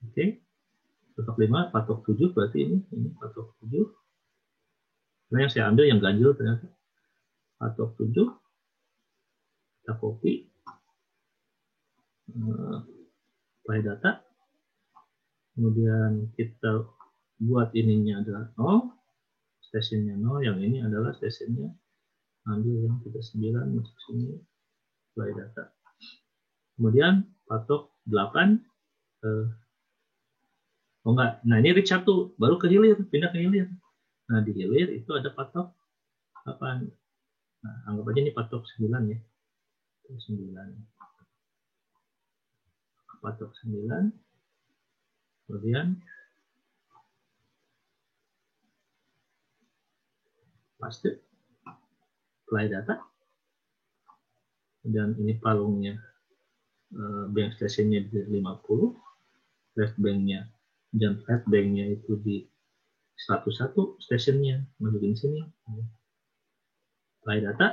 Oke. Patok 5, patok 7 berarti ini patok 7. Karena yang saya ambil yang ganjil ternyata. Patok 7, kita copy, apply data, kemudian kita buat ininya adalah 0, stationnya 0, yang ini adalah stationnya, ambil yang 39 masuk sini, apply data. Kemudian patok 8, oh enggak, nah ini reach 1, baru ke hilir, pindah ke hilir. Nah di hilir itu ada patok 8. Nah anggap aja ini patok 9 ya, 9. Patok 9, kemudian paste, apply data, dan ini palungnya bank stationnya di 50, left banknya dan feedback-nya itu di 101 stationnya, masukin sini, apply data,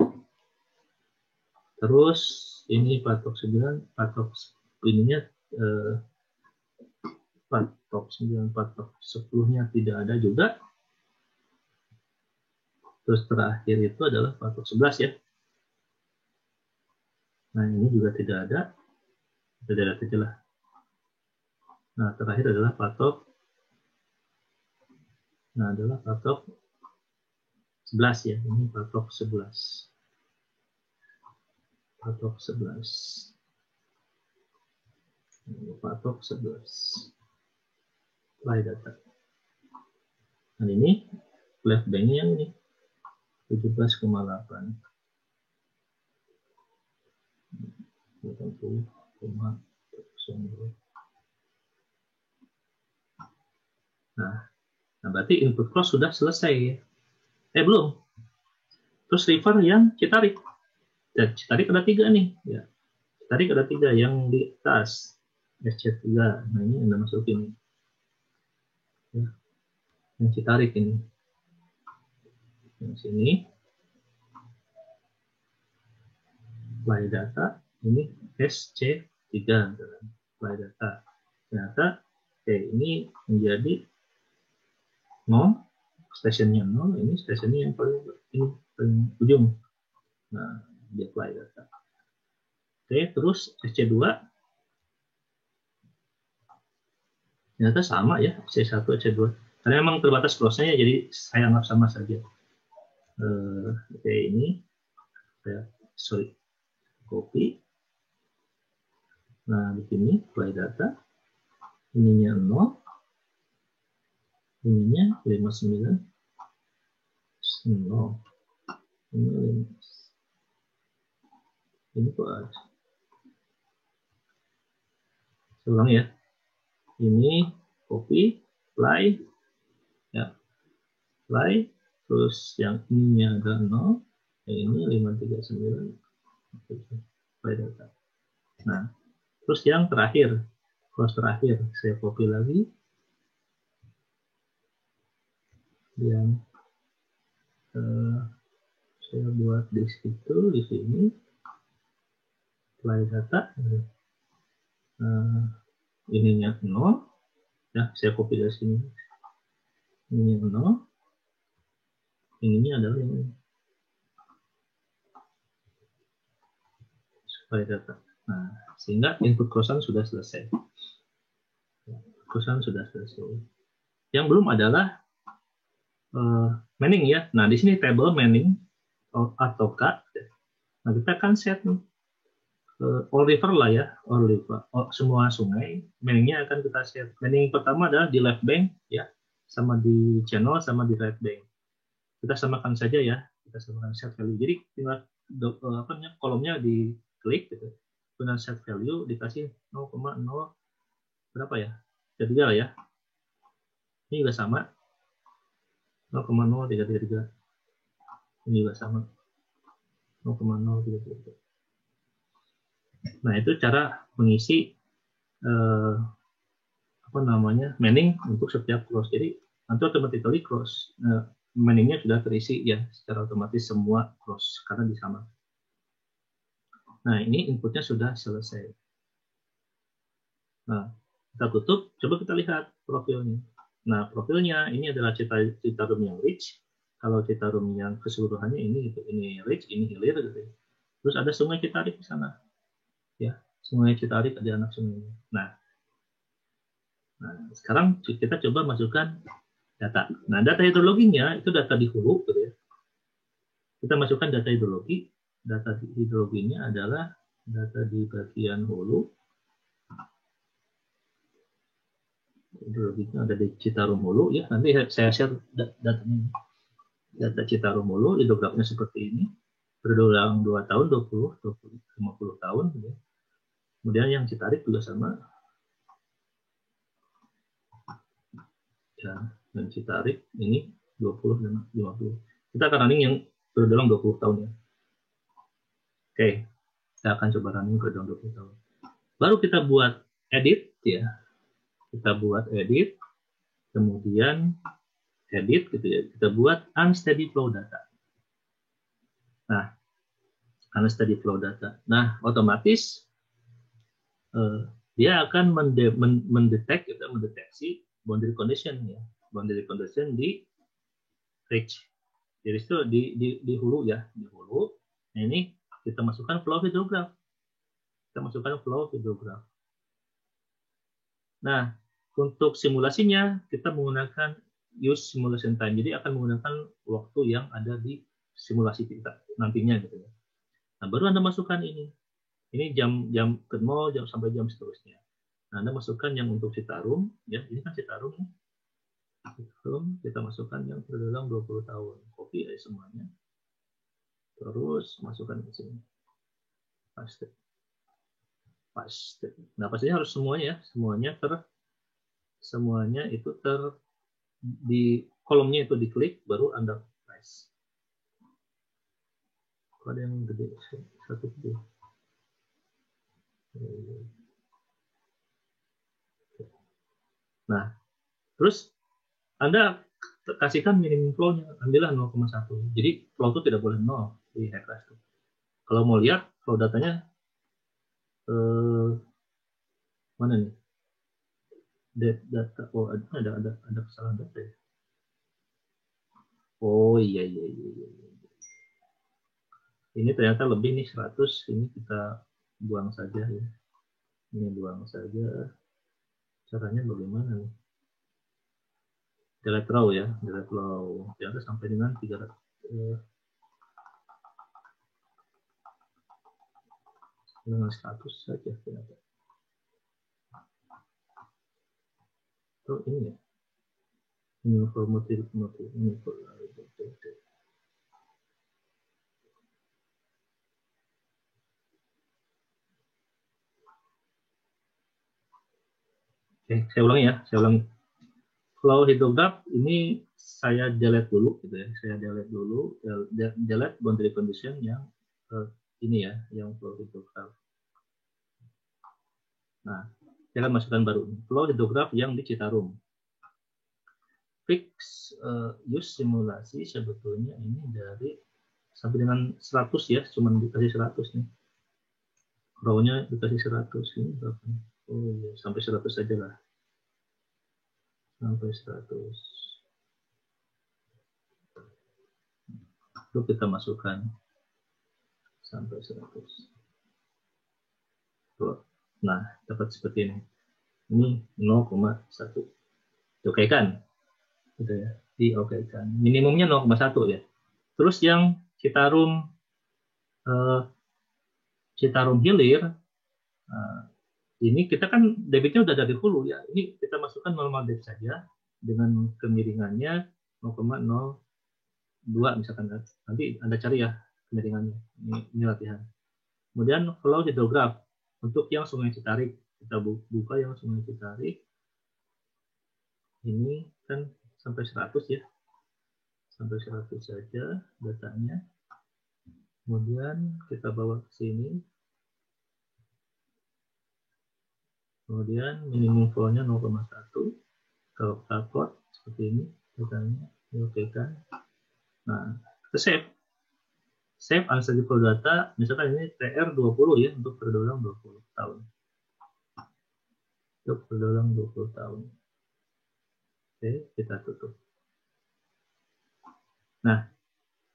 terus ini patok 9, patok ininya patok 9, patok 10-nya tidak ada juga. Terus terakhir itu adalah patok 11 ya. Nah ini juga tidak ada, tidak ada saja lah. Nah terakhir adalah patok, nah adalah patok 11 ya, ini patok 11. Patok 11. Ini patok 11. Apply data. Nah ini left bank-nya yang ini 17,8. 80,02. Nah, berarti input cross sudah selesai. Belum. Terus river yang Citarik. Dan Citarik ada 3 nih. Ya. Citarik ada 3 yang di atas. SC3. Nah ini Anda masukin. Ya. Yang Citarik ini. Yang sini. Apply data. Ini SC3. Apply data. Ternyata ini menjadi 0. Stationnya 0. Ini stationnya yang paling ujung. Nah, di apply data. Oke, terus SC2 ternyata sama ya, SC1, SC2. Karena memang terbatas cross-nya, jadi saya anggap sama saja. Oke, ini saya copy. Nah, di sini apply data. Ininya 0. Ininya 59. 0. Ini 5. Ini kok ada. Ulang ya. Ini copy, apply, ya, apply, terus yang ininya ada 0, yang ini 539, apply data. Nah, terus yang terakhir, cross terakhir, saya copy lagi, yang saya buat di situ, di sini, apply data, ininya 0, ya, saya copy dari sini, ininya 0, ininya adalah ini. Apply data. Nah, sehingga input crossan sudah selesai. Crossan sudah selesai. Yang belum adalah Manning ya. Nah, di sini table Manning atau K. Nah, kita akan set all river lah ya, all river, semua sungai. Manningnya akan kita set. Manning pertama adalah di left bank ya, sama di channel sama di right bank. Kita samakan saja ya. Kita samakan set value. Jadi tinggal kolomnya diklik gitu. Dengan set value dikasih 0,0 berapa ya? 3 lah ya. Ini juga sama. 0,0333. Ini juga sama. 0,033. Nah, itu cara mengisi Manning untuk setiap cross. Jadi nanti automatically cross Manningnya sudah terisi ya secara otomatis semua cross karena disama. Nah, ini inputnya sudah selesai. Nah, kita tutup. Coba kita lihat profilnya. Nah, profilnya ini adalah Citarum yang rich. Kalau Citarum yang keseluruhannya ini rich, ini hilir gitu. Terus ada Sungai Citarik di sana. Ya, Sungai Citarik ada anak sungainya. Nah, sekarang kita coba masukkan data. Nah, data hidrologinya itu data di hulu gitu ya. Kita masukkan data hidrologi. Data hidrologinya adalah data di bagian hulu. Hidrologinya ada di Citarum Hulu ya. Nanti saya share datanya. Data Citarum Hulu, hidrografnya seperti ini. Berulang 2 tahun, 20, 50 tahun. Ya. Kemudian yang Citarik juga sama. Ya, dan Citarik ini 20 dan 50. Kita akan running yang berulang 20 tahun ya. Oke, kita akan coba running berulang 20 tahun. Baru kita buat edit ya. Kita buat edit. kemudian edit gitu ya, kita buat unsteady flow data. Nah, unsteady flow data. Nah, otomatis dia akan mendeteksi boundary condition ya, boundary condition di ridge. Jadi itu di hulu ya, di hulu. Nah, ini kita masukkan flow hydrograph. Nah, untuk simulasinya kita menggunakan use simulation time. Jadi akan menggunakan waktu yang ada di simulasi kita nantinya gitu ya. Nah, baru Anda masukkan ini. Ini jam ke 0 jam sampai jam seterusnya. Nah, Anda masukkan yang untuk Citarum ya. Ini kan Citarum ya. Kita masukkan yang terdalam 20 tahun. Copy ya semuanya. Terus masukkan ke sini. Paste. Nah, pastinya harus semuanya ya. Semuanya itu di kolomnya itu diklik, baru Anda press. Ada yang gede, satu gede. Nah, terus Anda kasihkan minimum flow-nya, ambillah 0,1. Jadi flow itu tidak boleh 0 di Heckless. Kalau mau lihat flow datanya mana nih? Data, oh ada kesalahan data ya. Oh iya. Ini ternyata lebih nih 100, ini kita buang saja ya. Ini buang saja. Caranya bagaimana nih? Delete row ya, delete row. Ternyata sampai dengan 300. Dengan 100 saja ternyata. Oh ini ya. Ini motif. Ini saya ulangi ya, Flow hydrograph ini saya delete dulu gitu ya. Saya delete dulu, delete boundary condition yang ini ya, yang flow hydrograph. Nah, saya akan masukkan baru flow hydrograph yang di Citarum. Fix use simulasi sebetulnya ini dari sampai dengan 100 ya, cuman dikasih 100 nih. Row-nya dikasih 100 ini berapa? Oh iya, sampai 100 saja lah. Sampai 100. Lalu kita masukkan sampai 100. Nah, dapat seperti ini. Ini 0,1. Diokeykan. Gitu ya. Diokeykan. Minimumnya 0,1 ya. Terus yang Citarum hilir, ini kita kan debitnya udah dari hulu ya. Ini kita masukkan normal debit saja dengan kemiringannya 0,02 misalkan. Nanti Anda cari ya kemiringannya. Ini latihan. Kemudian flow hydrograph untuk yang Sungai Citarik. Kita buka yang Sungai Citarik. Ini kan sampai 100 ya. Sampai 100 saja datanya. Kemudian kita bawa ke sini. Kemudian minimum flow-nya 0,1. Kalau upload seperti ini datanya. Oke kan. Nah, kita save. Save unsteady flow data. Misalkan ini TR20 ya untuk perdalam 20 tahun. Untuk perdalam 20 tahun. Oke, kita tutup. Nah,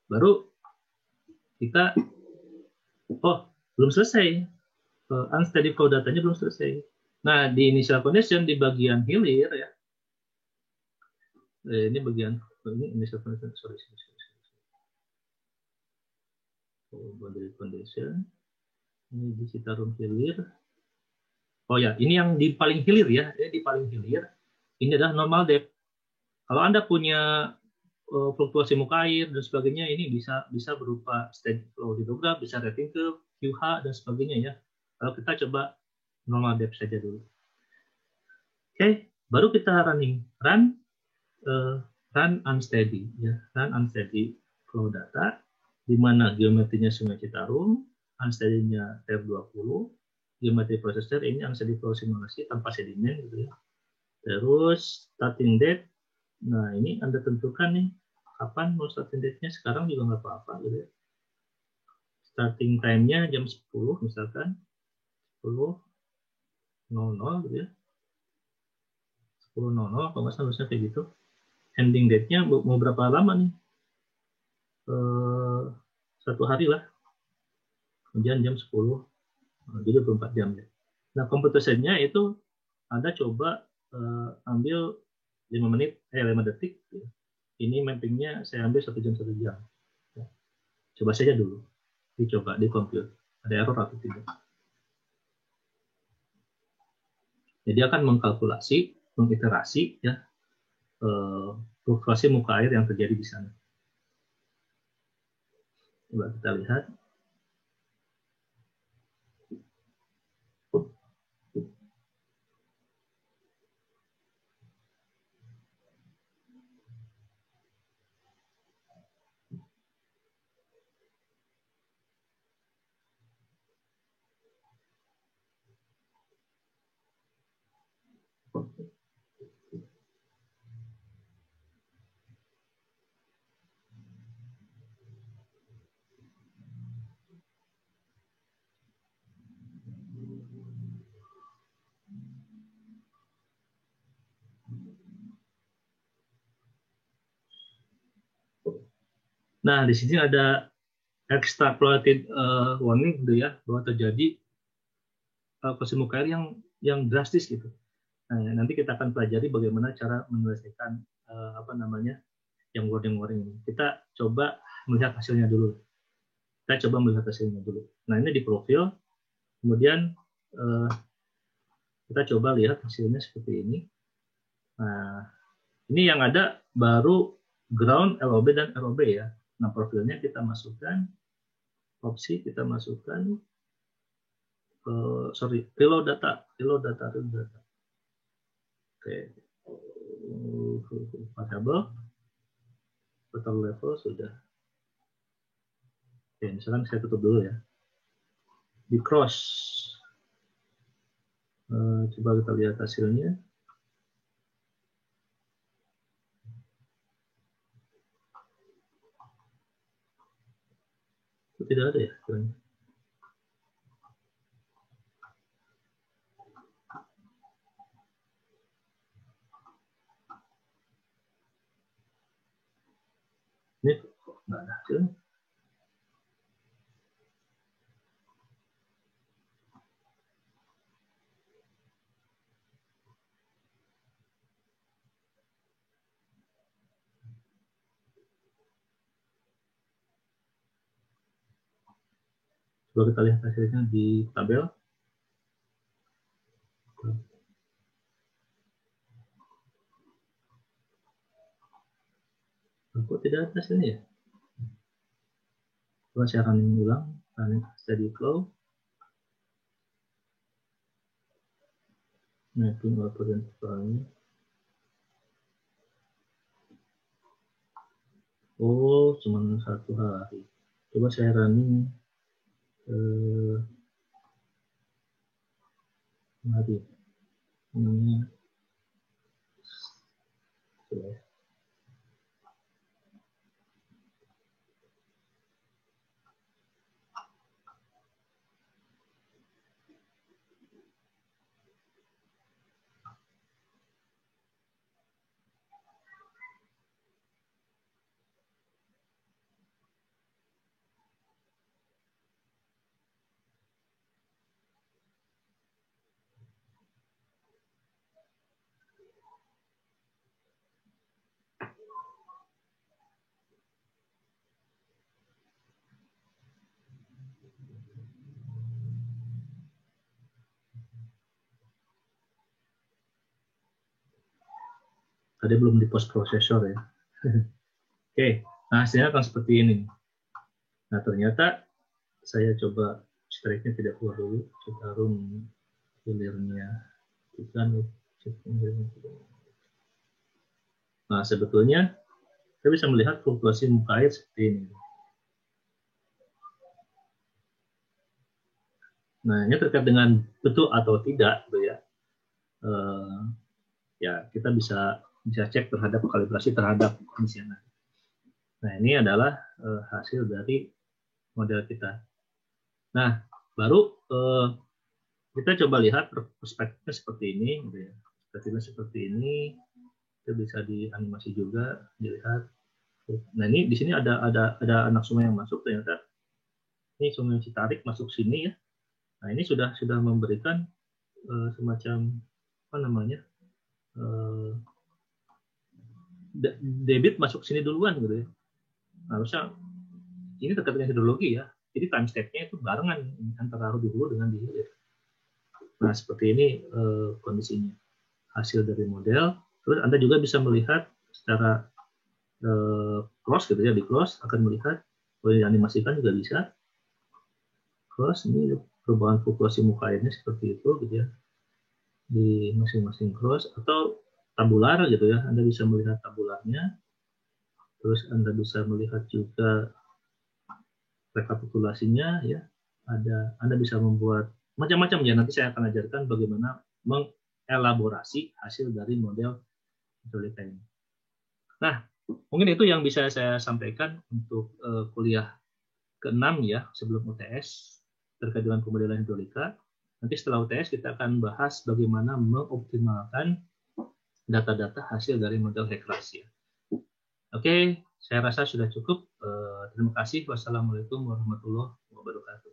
baru kita belum selesai. Unsteady flow datanya belum selesai. Nah, di initial condition di bagian hilir ya. Ini bagian ini initial condition, sorry. Boundary condition. Ini di Citarum hilir. Oh ya, ini yang di paling hilir ya. Ini di paling hilir. Ini adalah normal depth. Kalau Anda punya fluktuasi muka air dan sebagainya, ini bisa berupa steady flow hydrograph, bisa rating curve, QH dan sebagainya ya. Kalau kita coba normal depth saja dulu. Oke, baru kita run unsteady ya, run unsteady flow data di mana geometrinya Sungai Citarum, unsteady-nya TR20, geometri processor ini unsteady flow simulasi tanpa sedimen gitu ya. Terus starting date Nah, ini Anda tentukan nih, kapan mau starting date-nya, sekarang juga nggak apa-apa gitu ya. Starting time-nya jam 10 misalkan, 10.00 gitu ya. 10.00 kalau nggak salah harusnya kayak gitu. Ending date-nya mau berapa lama nih? 1 hari lah. Kemudian jam 10, jadi 24 jam ya. Nah, computation-nya itu Anda coba ambil 5 detik. Ya. Ini mappingnya saya ambil 1 jam 1 jam. Ya. Coba saja dulu, dicoba di compute. Ada error atau tidak? Jadi akan mengkalkulasi, mengiterasi ya fluktuasi muka air yang terjadi di sana. Coba kita lihat. Nah, di sini ada extrapolated warning gitu ya, bahwa terjadi fluktuasi muka air yang drastis gitu. Nah, nanti kita akan pelajari bagaimana cara menyelesaikan yang warning-warning ini. Kita coba melihat hasilnya dulu. Nah, ini di profil, kemudian kita coba lihat hasilnya seperti ini. Nah, ini yang ada baru ground, LOB, dan ROB ya. Nah, profilnya kita masukkan, opsi kita masukkan, reload data. Oke, variable, total level sudah. Oke, misalkan saya tutup dulu ya. Di cross, coba kita lihat hasilnya. Itu tidak ada ya. Ini nggak ada hasilnya. Coba kita lihat hasilnya di tabel. Kok tidak ada hasilnya ya? Coba saya running ulang, running steady flow. Mapping output dan filenya. Oh, cuma 1 hari. Coba saya running hari ini. Coba ya. Tadi belum di post processor ya. Oke, nah hasilnya akan seperti ini. Nah, ternyata saya coba strike-nya tidak keluar dulu. Citarum hilirnya. Nah, sebetulnya kita bisa melihat fluktuasi muka air seperti ini. Nah, ini terkait dengan betul atau tidak, gitu ya. Ya, kita bisa bisa cek terhadap kalibrasi terhadap kondisi yang ada. Nah, ini adalah hasil dari model kita. Nah, baru kita coba lihat perspektifnya seperti ini, gitu ya. Perspektifnya seperti ini, kita bisa dianimasi juga, dilihat. Nah, ini di sini ada anak sungai yang masuk, ternyata ini Sungai Citarik masuk sini ya. Nah, ini sudah memberikan semacam apa namanya, debit masuk sini duluan gitu ya. Harusnya ini terkait dengan hidrologi ya. Jadi time step-nya itu barengan antara hulu dengan di hilir. Nah, seperti ini kondisinya. Hasil dari model. Terus Anda juga bisa melihat secara cross gitu ya, di cross akan melihat, boleh dianimasikan juga bisa. Cross ini perubahan fluktuasi muka airnya seperti itu gitu ya. Di masing-masing cross atau tabular gitu ya. Anda bisa melihat tabularnya. Terus Anda bisa melihat juga rekapitulasinya ya. Anda bisa membuat macam-macam ya. Nanti saya akan ajarkan bagaimana mengelaborasi hasil dari model hidrolika ini. Nah, mungkin itu yang bisa saya sampaikan untuk kuliah ke-6 ya, sebelum UTS terkait dengan pemodelan hidrolika. Nanti setelah UTS kita akan bahas bagaimana mengoptimalkan data-data hasil dari model HECRAS ya. Oke, saya rasa sudah cukup. Terima kasih. Wassalamualaikum warahmatullahi wabarakatuh.